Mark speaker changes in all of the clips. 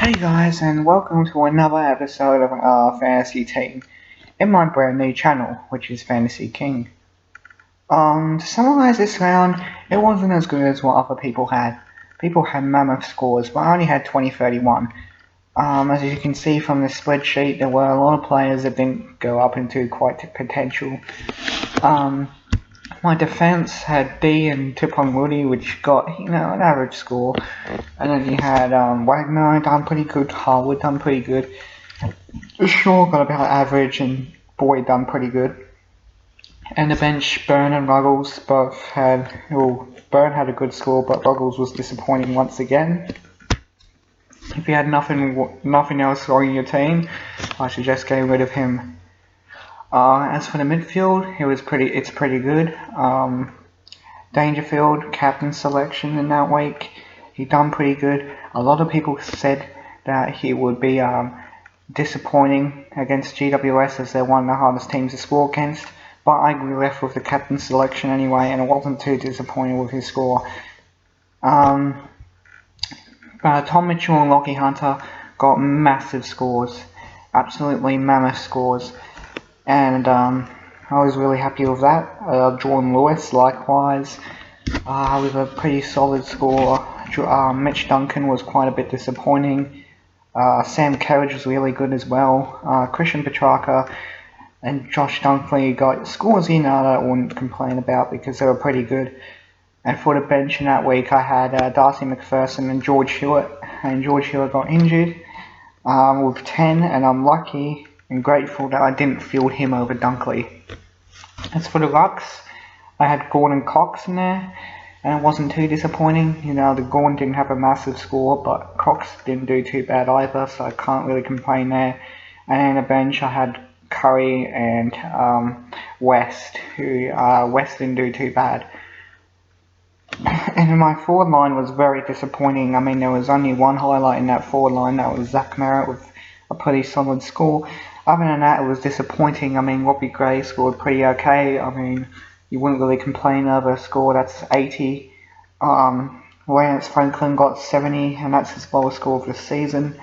Speaker 1: Hey guys, and welcome to another episode of our fantasy team in my brand new channel, which is Fantasy King. To summarize this round, it wasn't as good as what other people had. People had mammoth scores, but I only had 20-31. As you can see from the spreadsheet, there were a lot of players that didn't go up into quite the potential. My defense had D and Tipon Woody, which got, an average score. And then you had Wagner done pretty good, Harwood done pretty good. Shaw got about average, and Boyd done pretty good. And the bench, Byrne and Ruggles both had, Byrne had a good score, but Ruggles was disappointing once again. If you had nothing else on your team, I suggest getting rid of him. As for the midfield, it's pretty good. Dangerfield, captain selection in that week, he done pretty good. A lot of people said that he would be disappointing against GWS as they're one of the hardest teams to score against, but I left with the captain selection anyway, and it wasn't too disappointing with his score. Tom Mitchell and Lockie Hunter got massive scores, absolutely mammoth scores, and I was really happy with that. Jordan Lewis, likewise, with a pretty solid score. Mitch Duncan was quite a bit disappointing. Sam Carriage was really good as well. Christian Petrarca and Josh Dunkley got scores that I wouldn't complain about because they were pretty good. And for the bench in that week, I had Darcy McPherson and George Hewitt. And George Hewitt got injured with 10, and I'm lucky and grateful that I didn't field him over Dunkley. As for the rucks, I had Gordon Cox in there, and it wasn't too disappointing. The Gordon didn't have a massive score, but Cox didn't do too bad either, so I can't really complain there. And on the bench, I had Curry and West, who West didn't do too bad. And my forward line was very disappointing. There was only one highlight in that forward line, that was Zach Merritt with a pretty solid score. Other than that, it was disappointing. Robbie Gray scored pretty okay. You wouldn't really complain over a score that's 80. Lance Franklin got 70, and that's his lowest score of the season.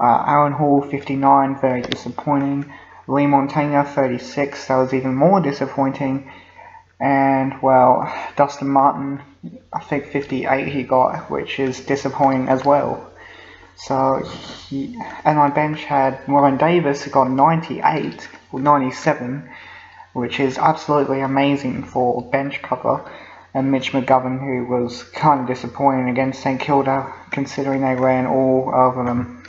Speaker 1: Aaron Hall, 59, very disappointing. Lee Montagna, 36, that was even more disappointing. And, Dustin Martin, I think 58 he got, which is disappointing as well. And my bench had Warren Davis, who got 98, or 97, which is absolutely amazing for bench cover, and Mitch McGovern, who was kind of disappointing against St Kilda, considering they ran all over them.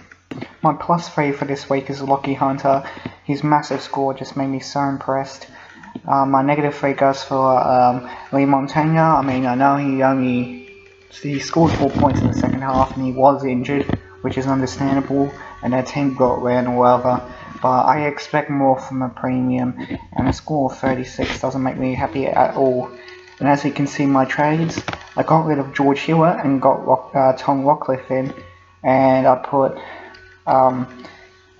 Speaker 1: My +3 for this week is Lockie Hunter. His massive score just made me so impressed. My -3 goes for Lee Montagna. I know he scored 4 points in the second half, and he was injured, which is understandable, and their team got ran all over. But I expect more from a premium, and a score of 36 doesn't make me happy at all. And as you can see my trades, I got rid of George Hewitt and got Tom Rockcliffe in, and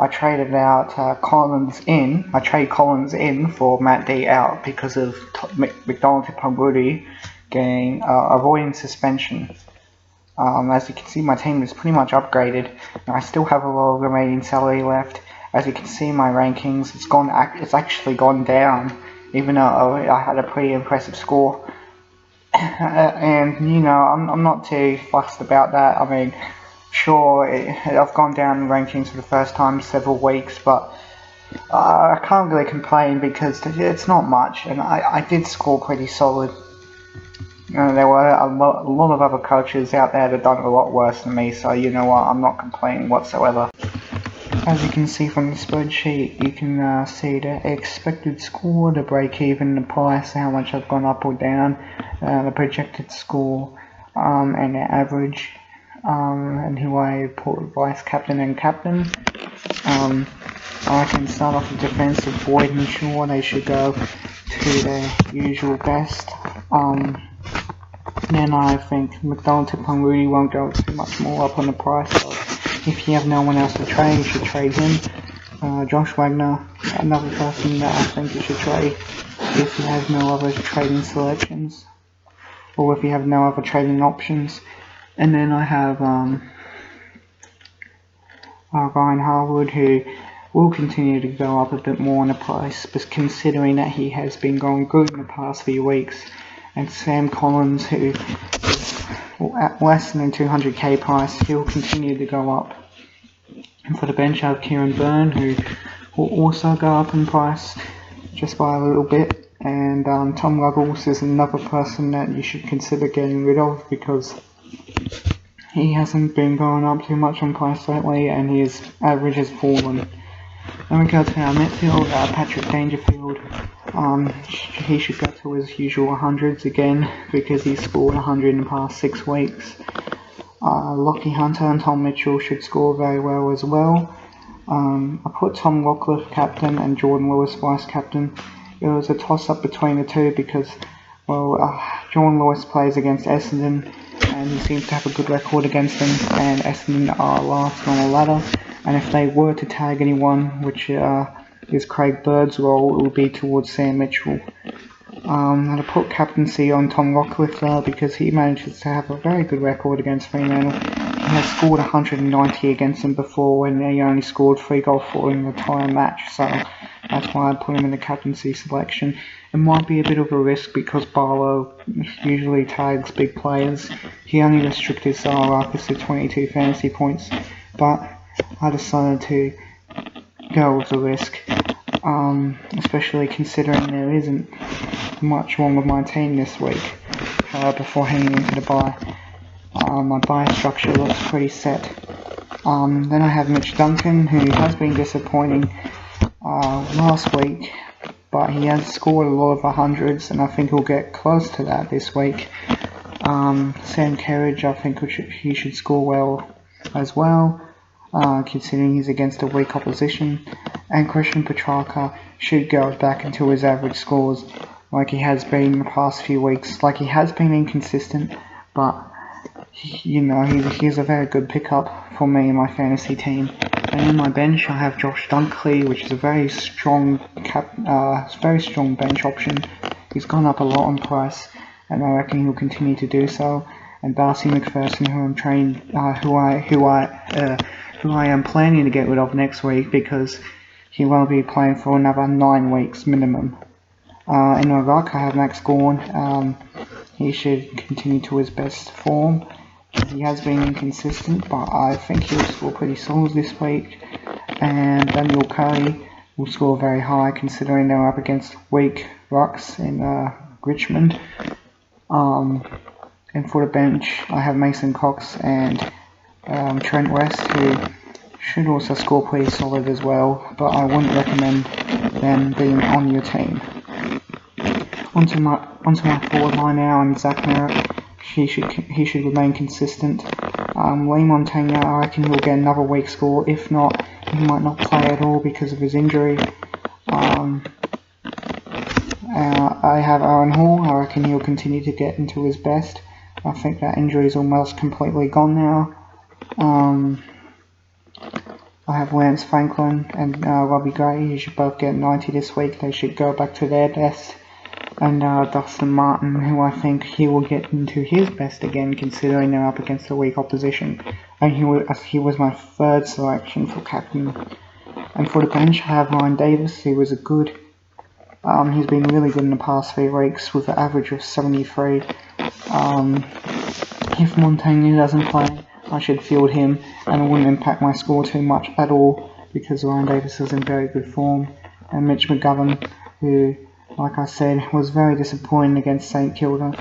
Speaker 1: I traded out Collins in. I traded Collins in for Matt D out because of McDonald Tipungwuti getting avoiding suspension. As you can see, my team is pretty much upgraded, and I still have a lot of remaining salary left. As you can see, my rankings, it's actually gone down, even though I had a pretty impressive score. And I'm not too fussed about that. Sure, I've gone down in rankings for the first time in several weeks, but I can't really complain because it's not much, and I did score pretty solid. There were a lot of other coaches out there that done a lot worse than me, so I'm not complaining whatsoever. As you can see from the spreadsheet, you can see the expected score, the break-even, the price, how much I've gone up or down, the projected score, and the average, and who I put vice captain and captain. I can start off with defensive. Boyd and Shaw, they should go to their usual best. Then I think McDonald Tipungwuti won't go too much more up on the price, so if you have no one else to trade, you should trade him. Josh Wagner, another person that I think you should trade if you have no other trading selections, or if you have no other trading options. And then I have Ryan Harwood, who will continue to go up a bit more in the price, but considering that he has been going good in the past few weeks, and Sam Collins, who is at less than 200k price, he'll continue to go up. And for the bench, I have Kieran Byrne, who will also go up in price just by a little bit, and Tom Ruggles is another person that you should consider getting rid of because he hasn't been going up too much on price lately, and his average has fallen. Then we go to our midfield, Patrick Dangerfield. He should go to his usual 100s again because he's scored 100 in the past 6 weeks. Lockie Hunter and Tom Mitchell should score very well as well. I put Tom Rockcliffe captain and Jordan Lewis vice captain. It was a toss-up between the two because, Jordan Lewis plays against Essendon and he seems to have a good record against them, and Essendon are last on the ladder, and if they were to tag anyone, which is Craig Bird's role, it would be towards Sam Mitchell. And I put captaincy on Tom Rockcliffe there because he manages to have a very good record against Fremantle. He has scored 190 against them before when he only scored 3 goals for in the entire match, so that's why I put him in the captaincy selection. It might be a bit of a risk because Barlow usually tags big players. He only restricted Salarakis to 22 fantasy points, but I decided to go with the risk, especially considering there isn't much wrong with my team this week before heading into the bye. My bye structure looks pretty set. Then I have Mitch Duncan, who has been disappointing last week, but he has scored a lot of 100s, and I think he'll get close to that this week. Sam Kerridge, I think he should score well as well, considering he's against a weak opposition. And Christian Petrarca should go back into his average scores like he has been in the past few weeks. Like, he has been inconsistent, but he's a very good pickup for me and my fantasy team. And in my bench, I have Josh Dunkley, which is a very strong bench option. He's gone up a lot in price, and I reckon he'll continue to do so. And Darcy McPherson, who I am planning to get rid of next week because he won't be playing for another 9 weeks minimum. In my ruck, I have Max Gawn. He should continue to his best form. He has been inconsistent, but I think he'll score pretty solid this week. And Daniel Curry will score very high considering they're up against weak rucks in Richmond. And for the bench, I have Mason Cox and Trent West, who should also score pretty solid as well, but I wouldn't recommend them being on your team. Onto my forward line now, and Zach Merritt. He should remain consistent. Lee Montaigne, I reckon he'll get another weak score. If not, he might not play at all because of his injury. I have Aaron Hall. I reckon he'll continue to get into his best. I think that injury is almost completely gone now. I have Lance Franklin and Robbie Gray. He should both get 90 this week. They should go back to their best. And Dustin Martin, who I think he will get into his best again, considering they're up against a weak opposition. And he was my third selection for captain. And for the bench, I have Ryan Davis. He was he's been really good in the past 3 weeks with an average of 73. If Montaigne doesn't play, I should field him, and it wouldn't impact my score too much at all because Ryan Davis is in very good form. And Mitch McGovern, who, like I said, was very disappointing against St Kilda,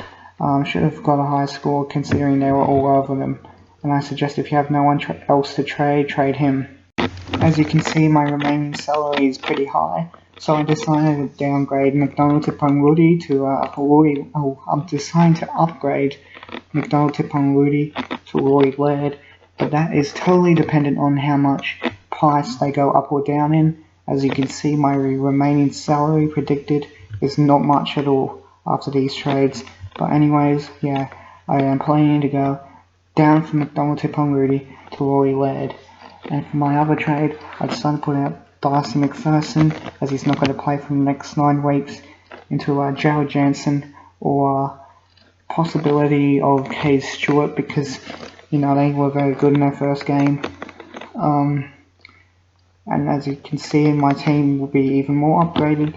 Speaker 1: should have got a high score considering they were all over them. And I suggest if you have no one else to trade him. As you can see, my remaining salary is pretty high, so I decided to downgrade McDonald Tipungwuti to I'm deciding to upgrade McDonald Tipungwuti to Roy Laird, but that is totally dependent on how much price they go up or down in. As you can see, my remaining salary predicted is not much at all after these trades. But anyways, yeah, I am planning to go down from McDonald Tipungwuti to Roy Laird. And for my other trade, I decided to put out Darcy McPherson, as he's not going to play for the next 9 weeks, into Jared Jansen or possibility of Hayes Stewart because, they were very good in their first game. and as you can see, my team will be even more upgraded.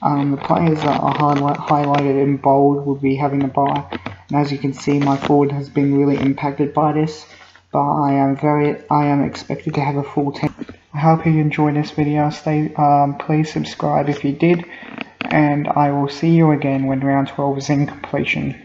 Speaker 1: The players that are highlighted in bold will be having a bye, and as you can see, my forward has been really impacted by this, but I am expected to have a full team. I hope you enjoyed this video. Please subscribe if you did, and I will see you again when round 12 is in completion.